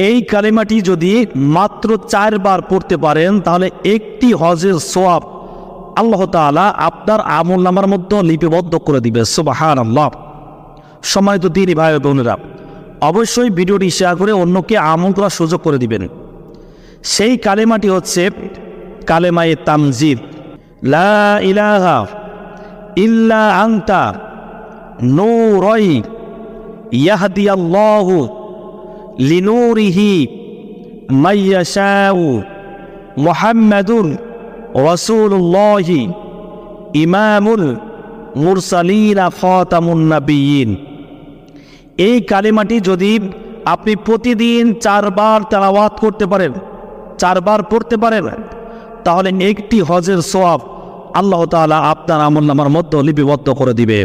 এই কালেমাটি যদি মাত্র 4 বার পড়তে পারেন তাহলে একটি হজের সওয়াব আল্লাহ তাআলা আপনার আমলনামার মধ্যে লিপিবদ্ধ করে দিবে। সুবহানাল্লাহ। সম্মানিত দিনী ভাই ও বোনেরা, অবশ্যই ভিডিওটি শেয়ার করে অন্যকে আমল করার সুযোগ করে দিবেন। সেই কালেমাটি হচ্ছে কালেমায়ে তামজিদ। লা ইলাহা ইল্লা আনতা নূরাই ইয়াহদিয়াল্লাহু লিনূরিহি মাইয়াশাউ মুহাম্মাদুর রাসূলুল্লাহি ইমামুল মুরসালিন খাতামুন নাবিয়্যিন। এই কালেমাটি যদি আপনি প্রতিদিন 4 বার তেলাওয়াত করতে পারেন, 4 বার পড়তে পারেন, তাহলে একটি হজের সওয়াব আল্লাহ তাআলা আপনার আমলনামার মধ্যে লিপিবদ্ধ করে দিবে।